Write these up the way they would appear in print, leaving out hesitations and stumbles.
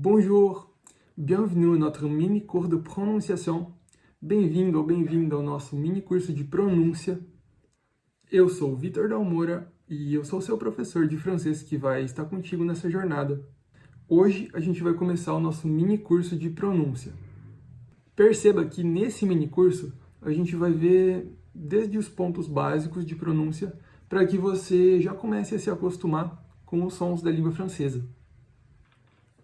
Bonjour, bienvenue à notre mini cours de prononciation. Bem-vindo ou bem-vinda ao nosso mini curso de pronúncia. Eu sou Vitor Dalmora e eu sou seu professor de francês que vai estar contigo nessa jornada. Hoje a gente vai começar o nosso mini curso de pronúncia. Perceba que nesse mini curso a gente vai ver desde os pontos básicos de pronúncia para que você já comece a se acostumar com os sons da língua francesa.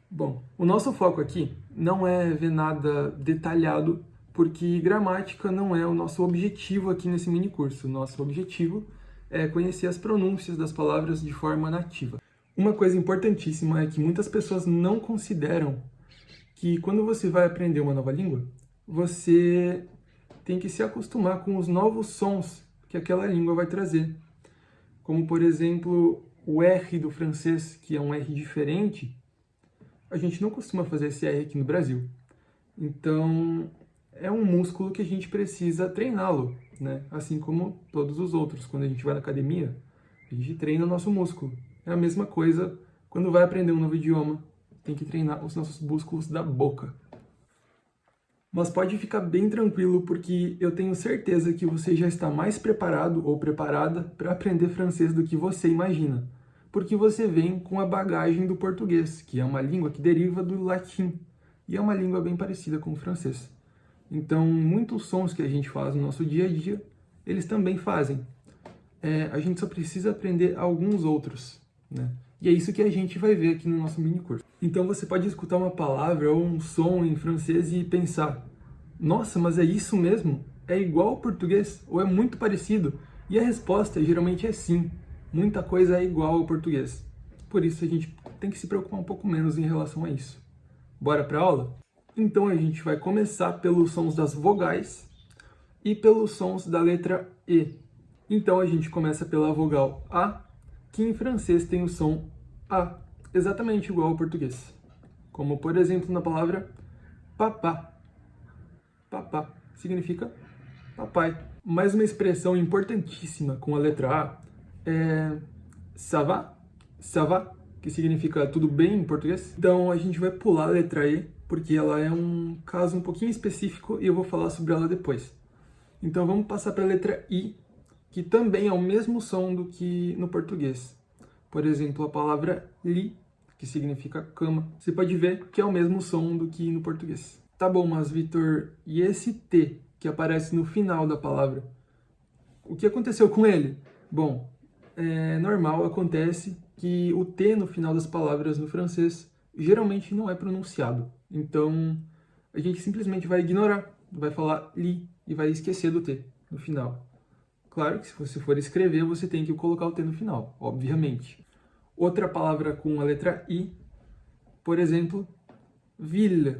Bom, o nosso foco aqui não é ver nada detalhado, porque gramática não é o nosso objetivo aqui nesse mini curso. O nosso objetivo é conhecer as pronúncias das palavras de forma nativa. Uma coisa importantíssima é que muitas pessoas não consideram que quando você vai aprender uma nova língua, você tem que se acostumar com os novos sons que aquela língua vai trazer. Como, por exemplo, o R do francês, que é um R diferente. A gente não costuma fazer esse R aqui no Brasil. Então, é um músculo que a gente precisa treiná-lo, né? Assim como todos os outros. Quando a gente vai na academia, a gente treina o nosso músculo. É a mesma coisa quando vai aprender um novo idioma. Tem que treinar os nossos músculos da boca. Mas pode ficar bem tranquilo, porque eu tenho certeza que você já está mais preparado ou preparada para aprender francês do que você imagina. Porque você vem com a bagagem do português, que é uma língua que deriva do latim, e é uma língua bem parecida com o francês. Então, muitos sons que a gente faz no nosso dia a dia, eles também fazem. A gente só precisa aprender alguns outros, né? E é isso que a gente vai ver aqui no nosso mini curso. Então, você pode escutar uma palavra ou um som em francês e pensar: nossa, mas é isso mesmo? É igual ao português? Ou é muito parecido? E a resposta geralmente é sim. Muita coisa é igual ao português. Por isso a gente tem que se preocupar um pouco menos em relação a isso. Bora para a aula? Então a gente vai começar pelos sons das vogais e pelos sons da letra E. Então a gente começa pela vogal A, que em francês tem o som A, exatamente igual ao português. Como, por exemplo, na palavra papá. Papá significa papai. Mais uma expressão importantíssima com a letra A é ça va? Ça va? Que significa tudo bem em português. Então a gente vai pular a letra E, porque ela é um caso um pouquinho específico e eu vou falar sobre ela depois. Então vamos passar para a letra I, que também é o mesmo som do que no português. Por exemplo, a palavra lit, que significa cama. Você pode ver que é o mesmo som do que no português. Tá bom, mas Vitor, e esse T que aparece no final da palavra? O que aconteceu com ele? Bom, é normal, acontece que o T no final das palavras no francês geralmente não é pronunciado. Então, a gente simplesmente vai ignorar, vai falar li e vai esquecer do T no final. Claro que se você for escrever, você tem que colocar o T no final, obviamente. Outra palavra com a letra I, por exemplo, ville,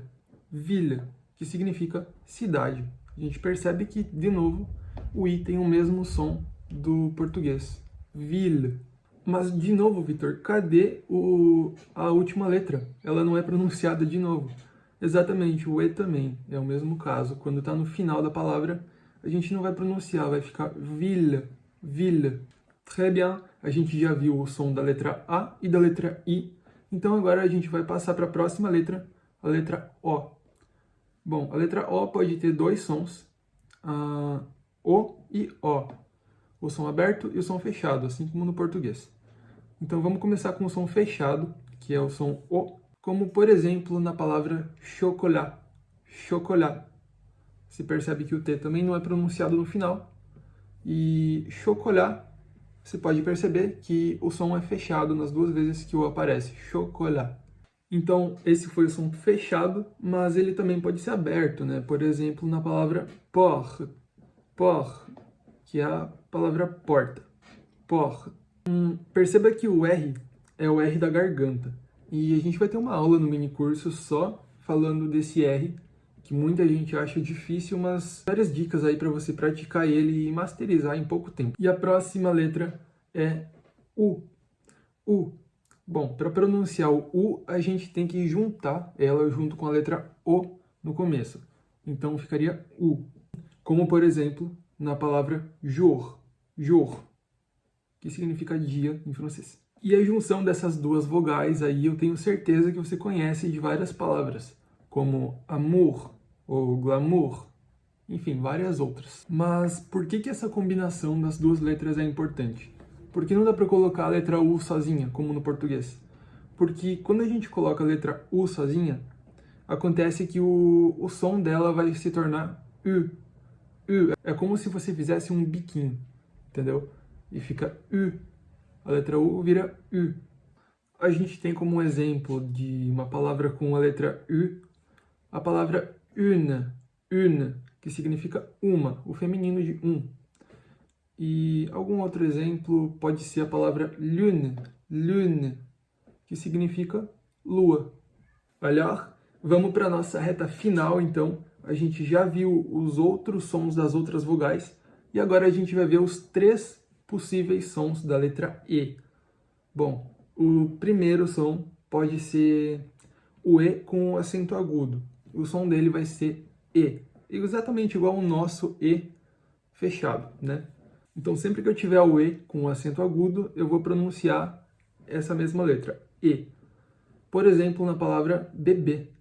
ville, que significa cidade. A gente percebe que, de novo, o I tem o mesmo som do português. Ville. Mas, de novo, Vitor, cadê a última letra? Ela não é pronunciada de novo. Exatamente, o E também é o mesmo caso. Quando está no final da palavra, a gente não vai pronunciar, vai ficar ville, ville. Très bien, a gente já viu o som da letra A e da letra I. Então agora a gente vai passar para a próxima letra, a letra O. Bom, a letra O pode ter dois sons, O e O. O som aberto e o som fechado, assim como no português. Então vamos começar com o som fechado, que é o som O, como por exemplo na palavra chocolat. Chocolat. Você percebe que o T também não é pronunciado no final. E chocolat, você pode perceber que o som é fechado nas duas vezes que o aparece. Chocolat. Então esse foi o som fechado, mas ele também pode ser aberto, né? Por exemplo, na palavra porte. Porte, que é a palavra porta. Porte. Perceba que o R é o R da garganta. E a gente vai ter uma aula no mini curso só falando desse R, que muita gente acha difícil, mas várias dicas aí para você praticar ele e masterizar em pouco tempo. E a próxima letra é U. U. Bom, para pronunciar o U, a gente tem que juntar ela junto com a letra O no começo. Então ficaria U. Como, por exemplo, na palavra jour. Jour, que significa dia em francês. E a junção dessas duas vogais aí eu tenho certeza que você conhece de várias palavras, como amour ou glamour, enfim, várias outras. Mas por que essa combinação das duas letras é importante? Porque não dá para colocar a letra U sozinha, como no português. Porque quando a gente coloca a letra U sozinha, acontece que o som dela vai se tornar U. U. É como se você fizesse um biquinho, entendeu? E fica U. A letra U vira U. A gente tem como exemplo de uma palavra com a letra U, a palavra une, que significa uma, o feminino de um. E algum outro exemplo pode ser a palavra lune, que significa lua. Alors, vamos para a nossa reta final, então. A gente já viu os outros sons das outras vogais e agora a gente vai ver os 3 possíveis sons da letra E. Bom, o primeiro som pode ser o E com acento agudo. O som dele vai ser E, exatamente igual ao nosso E fechado, né? Então, sempre que eu tiver o E com acento agudo, eu vou pronunciar essa mesma letra, E. Por exemplo, na palavra bebê,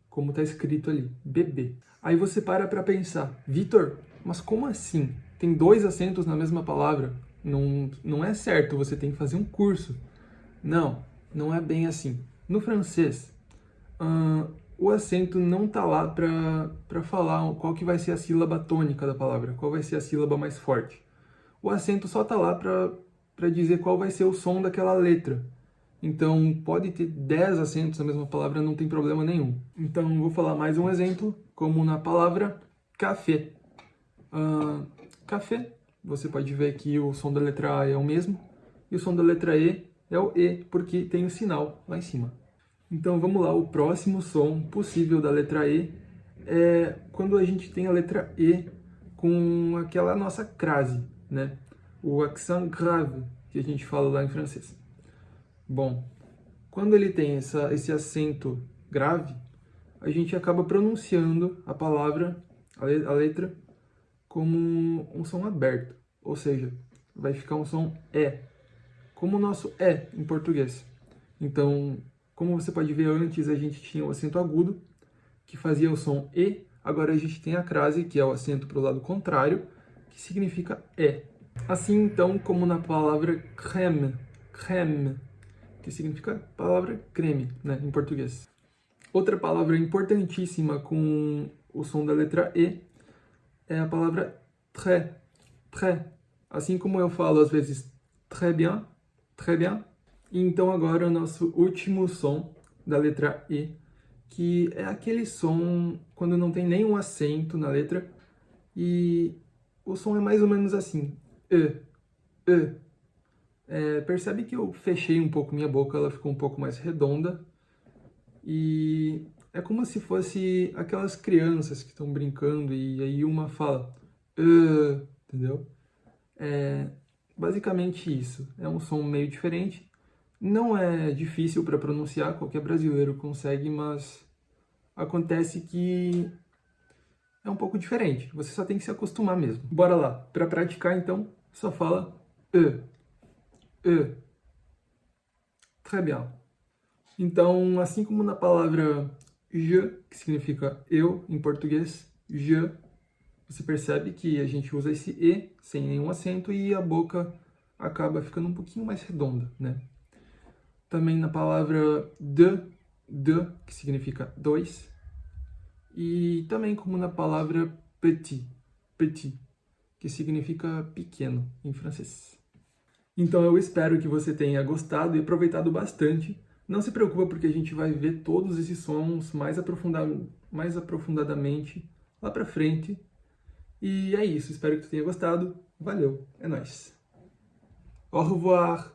como está escrito ali, bebê. Aí você para pensar, Vitor, mas como assim? Tem 2 acentos na mesma palavra? Não é certo, você tem que fazer um curso. Não, não é bem assim. No francês, o acento não está lá para falar qual que vai ser a sílaba tônica da palavra, qual vai ser a sílaba mais forte. O acento só está lá para dizer qual vai ser o som daquela letra. Então, pode ter 10 acentos na mesma palavra, não tem problema nenhum. Então, vou falar mais um exemplo, como na palavra café. Café, você pode ver que o som da letra A é o mesmo, e o som da letra E é o E, porque tem o sinal lá em cima. Então, vamos lá, o próximo som possível da letra E é quando a gente tem a letra E com aquela nossa crase, né? O accent grave, que a gente fala lá em francês. Bom, quando ele tem esse acento grave, a gente acaba pronunciando a palavra, a letra, como um som aberto. Ou seja, vai ficar um som E, como o nosso E em português. Então, como você pode ver, antes a gente tinha o acento agudo, que fazia o som E, agora a gente tem a crase, que é o acento para o lado contrário, que significa E. Assim, então, como na palavra crème, que significa palavra creme, né, em português. Outra palavra importantíssima com o som da letra E é a palavra très. Assim como eu falo às vezes très bien. E então agora o nosso último som da letra E, que é aquele som quando não tem nenhum acento na letra e o som é mais ou menos assim, E. Percebe que eu fechei um pouco minha boca, ela ficou um pouco mais redonda. E é como se fosse aquelas crianças que estão brincando e aí uma fala, entendeu? É basicamente isso. É um som meio diferente. Não é difícil para pronunciar, qualquer brasileiro consegue, mas acontece que é um pouco diferente. Você só tem que se acostumar mesmo. Bora lá. Para praticar, então, só fala E. Très bien. Então, assim como na palavra je, que significa eu em português, je, você percebe que a gente usa esse E sem nenhum acento e a boca acaba ficando um pouquinho mais redonda, né? Também na palavra de, que significa dois, e também como na palavra petit, que significa pequeno em francês. Então eu espero que você tenha gostado e aproveitado bastante. Não se preocupa porque a gente vai ver todos esses sons mais aprofundadamente lá pra frente. E é isso, espero que tu tenha gostado. Valeu, é nóis. Au revoir!